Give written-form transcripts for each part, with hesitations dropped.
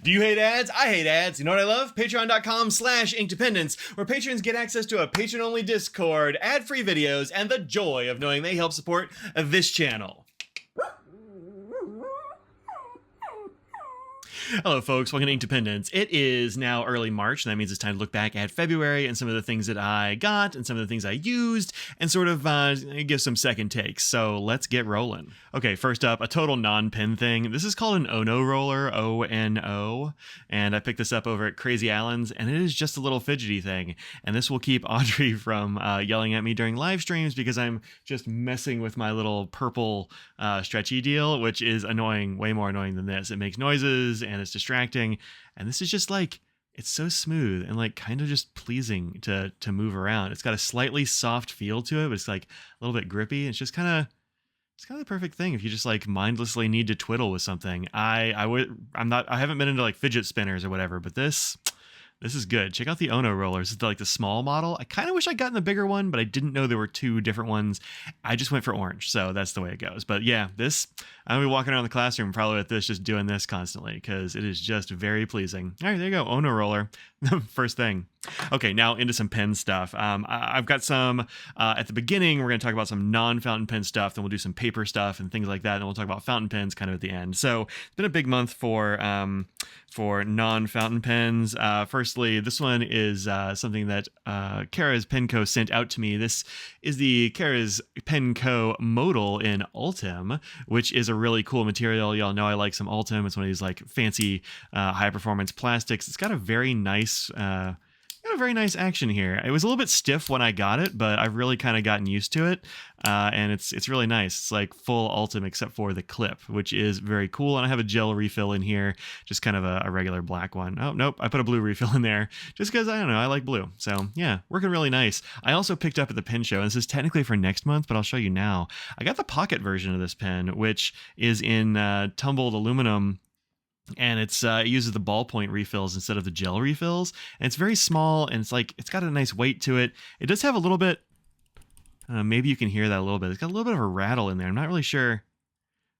Do you hate ads? I hate ads. You know what I love? Patreon.com/inkdependence, where patrons get access to a patron-only Discord, ad-free videos, and the joy of knowing they help support this channel. Hello folks, welcome to Inkdependence. It is now early March, and that means it's time to look back at February and some of the things that I got and some of the things I used and sort of give some second takes. So let's get rolling. Okay, first up, a total non-pen thing. This is called an Ono Roller, O-N-O, and I picked this up over at Crazy Allen's, and it is just a little fidgety thing. And this will keep Audrey from yelling at me during live streams because I'm just messing with my little purple stretchy deal, which is annoying, way more annoying than this. It makes noises and it's distracting, and this is just like, it's so smooth and like kind of just pleasing to move around. It's got a slightly soft feel to it, but it's like a little bit grippy. It's just kind of the perfect thing if you just like mindlessly need to twiddle with something. I haven't been into like fidget spinners or whatever, but this is good. Check out the Ono Rollers. It's like the small model. I kind of wish I'd gotten the bigger one, but I didn't know there were two different ones. I just went for orange, so that's the way it goes. But yeah, this, I'm going to be walking around the classroom probably with this, just doing this constantly because it is just very pleasing. All right, there you go. Ono Roller. First thing. Okay, now into some pen stuff. I've got some, at the beginning, we're going to talk about some non-fountain pen stuff, then we'll do some paper stuff and things like that, and we'll talk about fountain pens kind of at the end. So it's been a big month for non-fountain pens. Firstly, this one is something that Kara's Pen Co sent out to me. This is the Kara's Pen Co Modal in Ultim, which is a really cool material. Y'all know I like some Ultim. It's one of these like fancy high-performance plastics. It's got a very nice action here. It was a little bit stiff when I got it, but I've really kind of gotten used to it, and it's really nice. It's like full Ultim except for the clip, which is very cool. And I have a gel refill in here, just kind of a regular black one. Oh, nope, I put a blue refill in there just because, I don't know, I like blue. So yeah, working really nice. I also picked up at the pen show, and this is technically for next month, but I'll show you now. I got the pocket version of this pen, which is in tumbled aluminum, and it uses the ballpoint refills instead of the gel refills, and it's very small, and it's got a nice weight to it. It does have a little bit, maybe you can hear that a little bit. It's got a little bit of a rattle in there. I'm not really sure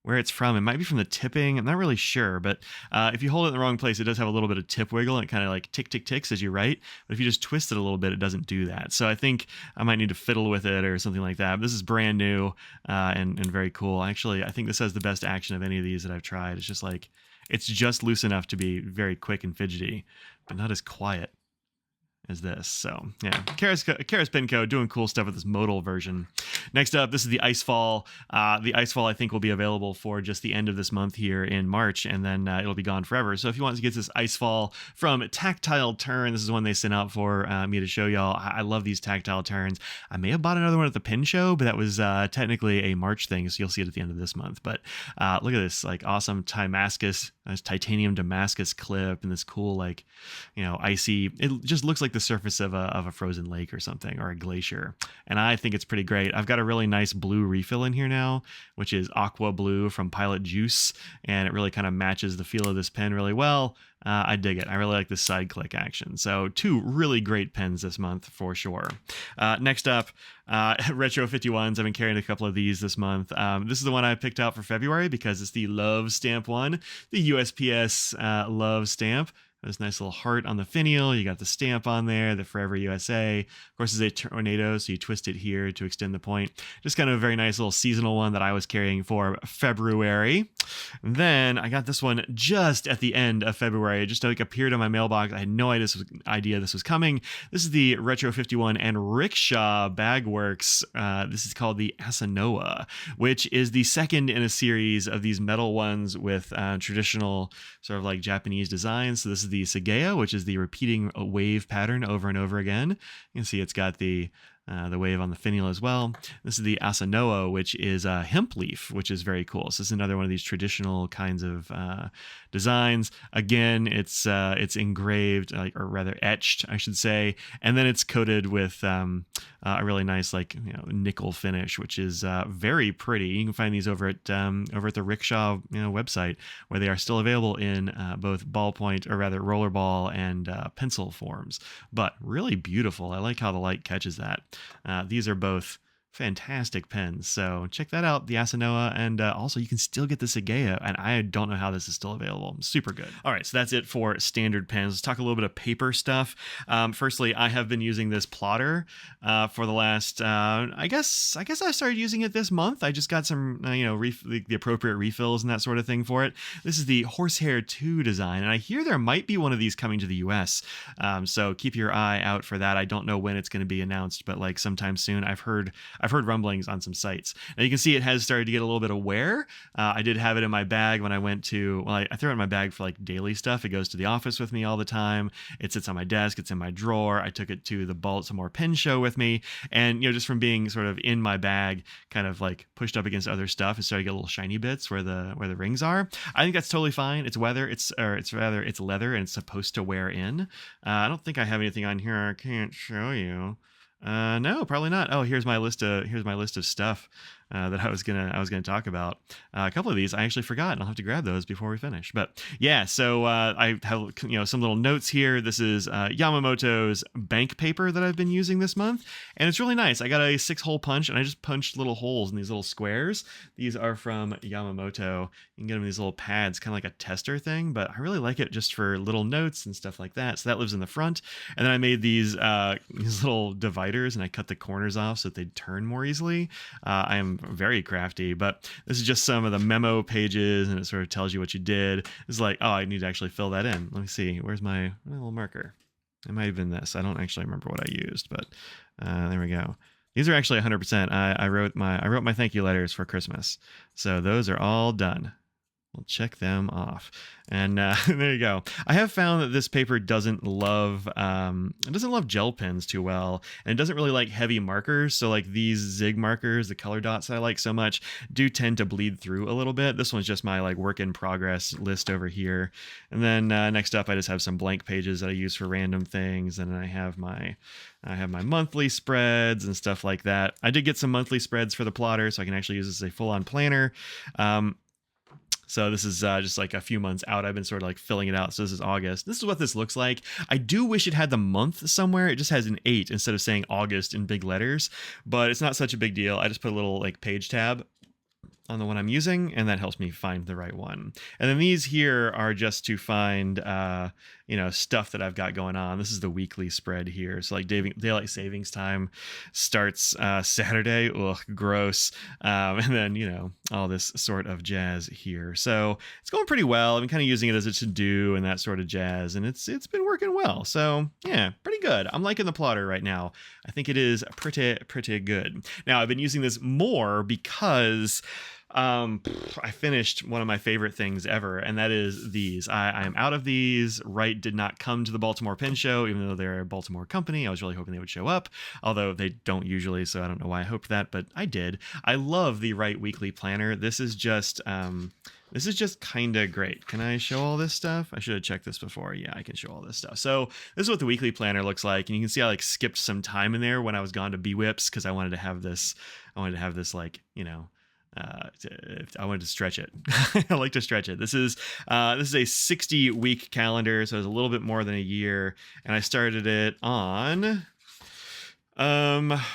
where it's from. It might be from the tipping. I'm not really sure, but if you hold it in the wrong place, it does have a little bit of tip wiggle, and it kind of like tick, tick, ticks as you write. But if you just twist it a little bit, it doesn't do that. So I think I might need to fiddle with it or something like that. But this is brand new and very cool. Actually, I think this has the best action of any of these that I've tried. It's just like, it's just loose enough to be very quick and fidgety, but not as quiet as this. So yeah, Kara's Pen Co doing cool stuff with this modal version. Next up, this is the Icefall. The Icefall I think will be available for just the end of this month here in March, and then it'll be gone forever. So if you want to get this Icefall from Tactile Turn, this is one they sent out for me to show y'all. I love these Tactile Turns. I may have bought another one at the pen show, but that was technically a March thing, so you'll see it at the end of this month. But look at this like awesome titanium Damascus clip, and this cool like, you know, icy, it just looks like the surface of a frozen lake or something, or a glacier, and I think it's pretty great. I've got a really nice blue refill in here now, which is aqua blue from Pilot Juice, and it really kind of matches the feel of this pen really well. I dig it. I really like this side click action. So two really great pens this month for sure. Next up, Retro 51s. I've been carrying a couple of these this month. This is the one I picked out for February because it's the Love stamp one, the USPS Love stamp. This nice little heart on the finial. You got the stamp on there, the Forever USA. Of course, it's a tornado, so you twist it here to extend the point. Just kind of a very nice little seasonal one that I was carrying for February. And then I got this one just at the end of February. It just like appeared on my mailbox. I had no idea this was coming. This is the Retro 51 and Rickshaw Bagworks. This is called the Asanoha, which is the second in a series of these metal ones with traditional sort of like Japanese designs. So this is the Sagea, which is the repeating wave pattern over and over again. You can see it's got the wave on the finial as well. This is the Asanoha, which is a hemp leaf, which is very cool. So this is another one of these traditional kinds of designs. Again, it's engraved, or rather etched, I should say, and then it's coated with a really nice nickel finish, which is very pretty. You can find these over at the Rickshaw website, where they are still available in both ballpoint, or rather rollerball, and pencil forms. But really beautiful. I like how the light catches that. These are both Fantastic pens. So check that out, the Asanoha, and also you can still get the Sagea, and I don't know how this is still available. Super good. All right, so that's it for standard pens. Let's talk a little bit of paper stuff. Firstly, I have been using this plotter for the last, I guess I started using it this month. I just got some, the appropriate refills and that sort of thing for it. This is the Horsehair 2 design, and I hear there might be one of these coming to the US. So keep your eye out for that. I don't know when it's going to be announced, but like sometime soon. I've heard rumblings on some sites. Now you can see it has started to get a little bit of wear. I did have it in my bag when I went to, I throw it in my bag for like daily stuff. It goes to the office with me all the time. It sits on my desk. It's in my drawer. I took it to the Baltimore Pen Show with me. And, just from being sort of in my bag, kind of like pushed up against other stuff, it started to get little shiny bits where the rings are. I think that's totally fine. It's leather and it's supposed to wear in. I don't think I have anything on here I can't show you. No, probably not. Oh, here's my list of stuff that I was gonna talk about. A couple of these I actually forgot, and I'll have to grab those before we finish. But yeah, so I have some little notes here. This is Yamamoto's bank paper that I've been using this month, and it's really nice. I got a 6-hole punch, and I just punched little holes in these little squares. These are from Yamamoto. You can get them in these little pads, kind of like a tester thing, but I really like it just for little notes and stuff like that. So that lives in the front, and then I made these little dividers, and I cut the corners off so that they'd turn more easily. I am very crafty, but this is just some of the memo pages, and it sort of tells you what you did. It's like, oh, I need to actually fill that in. Let me see. Where's my little marker? It might have been this. I don't actually remember what I used, but there we go. These are actually 100%. I wrote my thank you letters for Christmas, so those are all done. We'll check them off. And there you go. I have found that this paper doesn't love gel pens too well, and it doesn't really like heavy markers. So like these zig markers, the color dots that I like so much, do tend to bleed through a little bit. This one's just my like work in progress list over here. And then next up, I just have some blank pages that I use for random things, and I have my monthly spreads and stuff like that. I did get some monthly spreads for the plotter, so I can actually use this as a full-on planner. So this is just like a few months out. I've been sort of like filling it out. So this is August. This is what this looks like. I do wish it had the month somewhere. It just has an 8 instead of saying August in big letters, but it's not such a big deal. I just put a little like page tab on the one I'm using, and that helps me find the right one. And then these here are just to find, stuff that I've got going on. This is the weekly spread here. So like daylight savings time starts Saturday. Ugh, gross. And then, all this sort of jazz here. So it's going pretty well. I've been kind of using it as a to-do and that sort of jazz, and it's been working well. So yeah, pretty good. I'm liking the plotter right now. I think it is pretty good. Now I've been using this more because I finished one of my favorite things ever, and that is these. I am out of these. Wright did not come to the Baltimore Pen Show, even though they're a Baltimore company. I was really hoping they would show up, although they don't usually, so I don't know why I hoped that, but I did. I love the Wright Weekly Planner. This is just kind of great. Can I show all this stuff? I should have checked this before. Yeah, I can show all this stuff. So this is what the weekly planner looks like, and you can see I like skipped some time in there when I was gone to BWIPs because I wanted to have this like, I wanted to stretch it. I like to stretch it. This is a 60-week calendar, so it's a little bit more than a year, and I started it on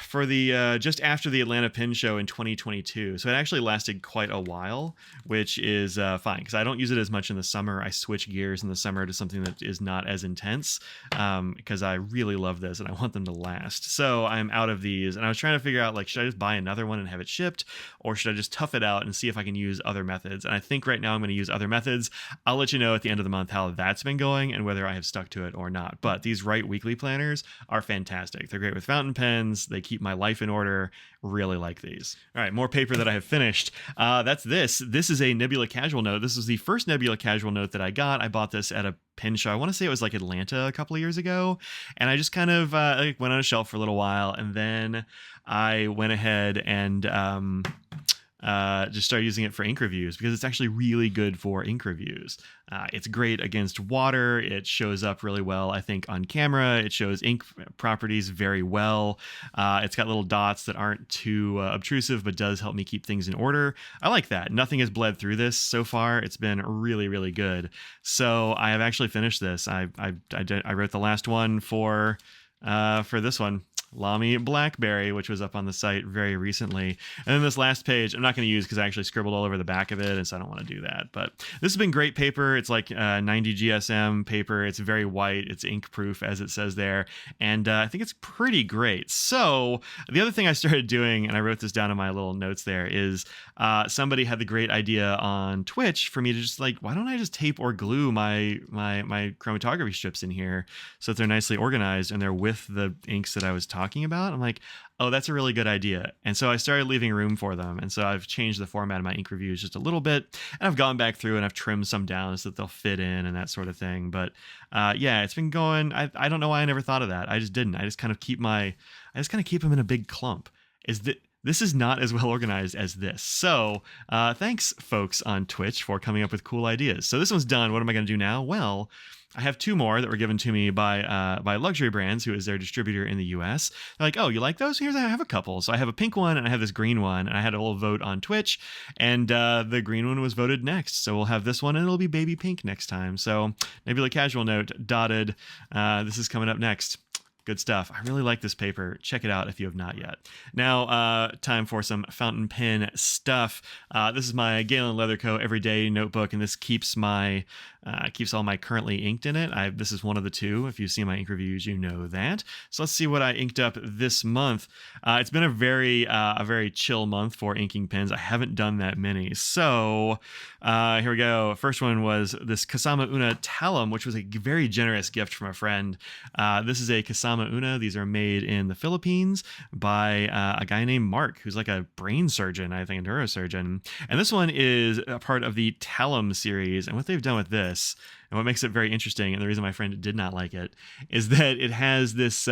for the just after the Atlanta Pen Show in 2022. So it actually lasted quite a while, which is fine because I don't use it as much in the summer. I switch gears in the summer to something that is not as intense because I really love this and I want them to last. So I'm out of these, and I was trying to figure out, like, should I just buy another one and have it shipped, or should I just tough it out and see if I can use other methods? And I think right now I'm going to use other methods. I'll let you know at the end of the month how that's been going and whether I have stuck to it or not. But these Wright weekly planners are fantastic. They're great with fountain pens. They keep my life in order. Really like these. All right, more paper that I have finished. That's this. This is a Nebula Casual Note. This is the first Nebula Casual Note that I got. I bought this at a pen show. I want to say it was like Atlanta a couple of years ago. And I just kind of went on a shelf for a little while. And then I went ahead and just started using it for ink reviews because it's actually really good for ink reviews. It's great against water. It shows up really well, I think, on camera. It shows ink properties very well. It's got little dots that aren't too obtrusive, but does help me keep things in order. I like that. Nothing has bled through this so far. It's been really, really good. So I have actually finished this. I wrote the last one for this one. Lamy Blackberry, which was up on the site very recently. And then this last page, I'm not going to use because I actually scribbled all over the back of it, and so I don't want to do that. But this has been great paper. It's like 90 GSM paper. It's very white. It's ink proof, as it says there. And I think it's pretty great. So the other thing I started doing, and I wrote this down in my little notes there, is somebody had the great idea on Twitch for me to just like, why don't I just tape or glue my chromatography strips in here so that they're nicely organized and they're with the inks that I was talking about. I'm like, oh, that's a really good idea. And so I started leaving room for them. And so I've changed the format of my ink reviews just a little bit. And I've gone back through and I've trimmed some down so that they'll fit in and that sort of thing. But yeah, it's been going. I don't know why I never thought of that. I just didn't. I just kind of keep them in a big clump. This is not as well organized as this. So thanks, folks on Twitch, for coming up with cool ideas. So this one's done. What am I going to do now? Well, I have two more that were given to me by Luxury Brands, who is their distributor in the US. They're like, oh, you like those? I have a couple. So I have a pink one and I have this green one. And I had a little vote on Twitch, and the green one was voted next. So we'll have this one, and it'll be baby pink next time. So Nebula Casual Note, dotted. This is coming up next. Good stuff. I really like this paper. Check it out if you have not yet. Now, time for some fountain pen stuff. This is my Galen Leatherco Everyday Notebook, and this keeps all my currently inked in it. This is one of the two. If you've seen my ink reviews, you know that. So let's see what I inked up this month. It's been a very chill month for inking pens. I haven't done that many. So here we go. First one was this Kasama Una Talim, which was a very generous gift from a friend. This is a Kasama Una. These are made in the Philippines by a guy named Mark, who's like a brain surgeon, I think, a neurosurgeon. And this one is a part of the Talim series. And what they've done with this, and what makes it very interesting, and the reason my friend did not like it, is that it has this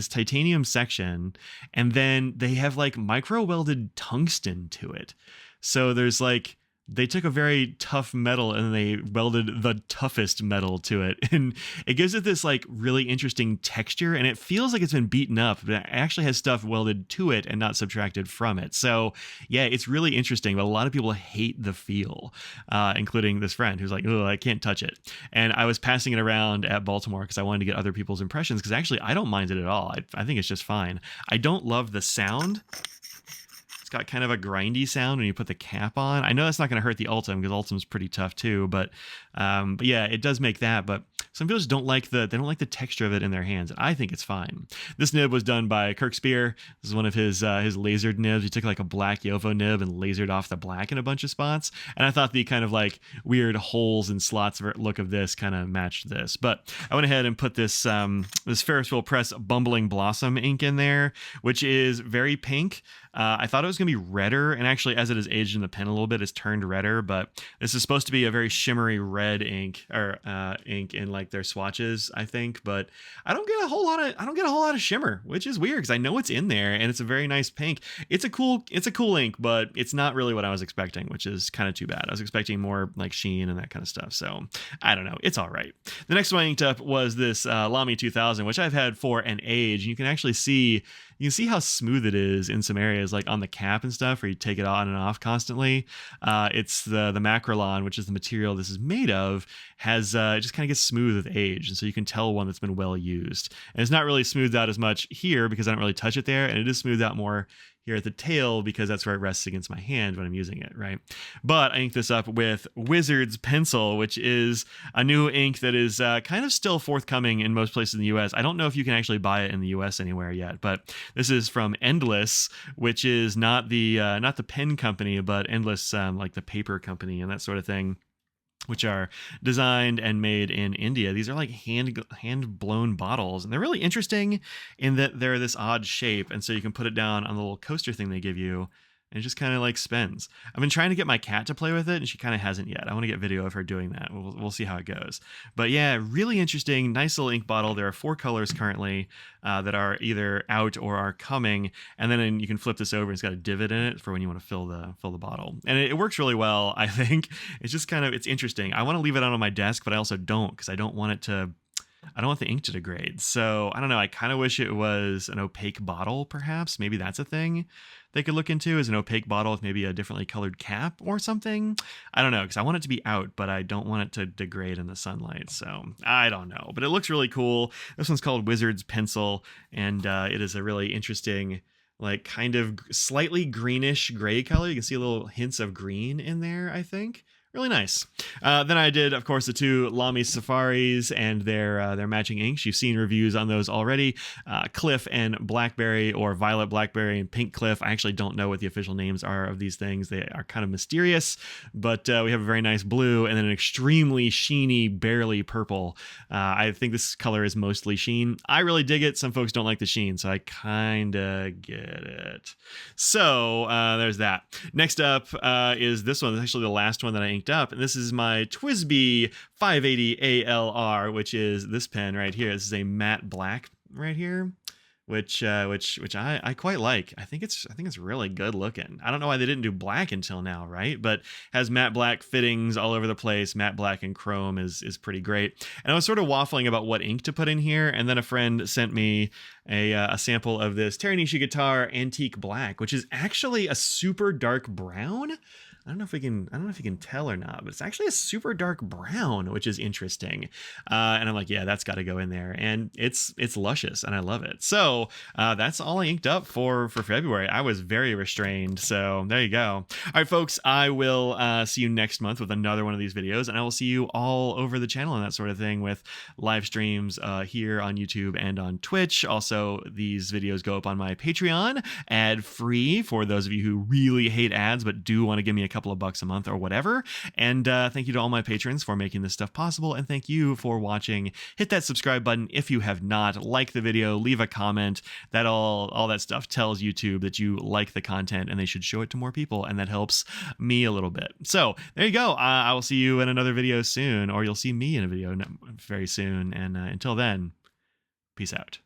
titanium section, and then they have like micro welded tungsten to it. So there's like, they took a very tough metal and they welded the toughest metal to it. And it gives it this like really interesting texture, and it feels like it's been beaten up, but it actually has stuff welded to it and not subtracted from it. So yeah, it's really interesting, but a lot of people hate the feel, including this friend who's like, oh, I can't touch it. And I was passing it around at Baltimore because I wanted to get other people's impressions, because actually I don't mind it at all. I think it's just fine. I don't love the sound. Got kind of a grindy sound when you put the cap on. I know that's not going to hurt the Ultim, because Ultim's pretty tough too, but yeah, it does make that. But some people just don't like the texture of it in their hands, and I think it's fine. This nib was done by Kirk Spear. This is one of his lasered nibs. He took like a black Yovo nib and lasered off the black in a bunch of spots, and I thought the kind of like weird holes and slots look of this kind of matched this. But I went ahead and put this this Ferris Wheel Press Bumbling Blossom ink in there, which is very pink. I thought it was going to be redder, and actually, as it has aged in the pen a little bit, it's turned redder. But this is supposed to be a very shimmery red ink, or ink in like their swatches, I think. But I don't get a whole lot of shimmer, which is weird because I know it's in there, and it's a very nice pink. It's a cool ink, but it's not really what I was expecting, which is kind of too bad. I was expecting more like sheen and that kind of stuff. So I don't know. It's all right. The next one I inked up was this Lamy 2000, which I've had for an age, and you can actually see. You can see how smooth it is in some areas, like on the cap and stuff, where you take it on and off constantly. It's the macrolon, which is the material this is made of, has it just kind of gets smooth with age, and so you can tell one that's been well used. And it's not really smoothed out as much here because I don't really touch it there, and it is smoothed out more here at the tail because that's where it rests against my hand when I'm using it, right? But I inked this up with Wizard's Pencil, which is a new ink that is kind of still forthcoming in most places in the US. I don't know if you can actually buy it in the US anywhere yet, but this is from Endless, which is not the pen company, but Endless, like the paper company and that sort of thing, which are designed and made in India. These are like hand blown bottles, and they're really interesting in that they're this odd shape, and so you can put it down on the little coaster thing they give you, and it just kind of like spins. I've been trying to get my cat to play with it, and she kind of hasn't yet. I want to get video of her doing that. We'll see how it goes. But yeah, really interesting, nice little ink bottle. There are 4 colors currently that are either out or are coming, and then you can flip this over. It's got a divot in it for when you want to fill the bottle, and it works really well. I think it's just it's interesting. I want to leave it out on my desk, but I also don't, because I don't want it to. I don't want the ink to degrade. So I don't know. I kind of wish it was an opaque bottle, perhaps. Maybe that's a thing they could look into, is an opaque bottle with maybe a differently colored cap or something. I don't know, because I want it to be out, but I don't want it to degrade in the sunlight. So I don't know, but it looks really cool. This one's called Wizard's Pencil, and it is a really interesting, like kind of slightly greenish gray color. You can see little hints of green in there, I think. Really nice. Then I did, of course, the two Lamy Safaris and their matching inks. You've seen reviews on those already. Cliff and Blackberry, or Violet Blackberry and Pink Cliff. I actually don't know what the official names are of these things. They are kind of mysterious, but we have a very nice blue and then an extremely sheeny, barely purple. I think this color is mostly sheen. I really dig it. Some folks don't like the sheen, so I kind of get it. So there's that. Next up is this one. This is actually the last one that I inked up, and this is my TWSBI 580 ALR, which is this pen right here. This is a matte black right here, which I quite like. I think it's really good looking. I don't know why they didn't do black until now, right? But has matte black fittings all over the place. Matte black and chrome is pretty great. And I was sort of waffling about what ink to put in here, and then a friend sent me a sample of this Teranishi Guitar Antique Black, which is actually a super dark brown. I don't know if you can tell or not, but it's actually a super dark brown, which is interesting. And I'm like, yeah, that's got to go in there. And it's luscious and I love it. So that's all I inked up for February. I was very restrained. So there you go. All right, folks, I will see you next month with another one of these videos, and I will see you all over the channel and that sort of thing with live streams here on YouTube and on Twitch. Also, these videos go up on my Patreon, ad-free, for those of you who really hate ads but do want to give me a couple of bucks a month or whatever. And thank you to all my patrons for making this stuff possible, and thank you for watching. Hit that subscribe button if you have not. Like the video, leave a comment. That all that stuff tells YouTube that you like the content and they should show it to more people, and that helps me a little bit. So there you go. I will see you in another video soon, or you'll see me in a video very soon, and until then, peace out.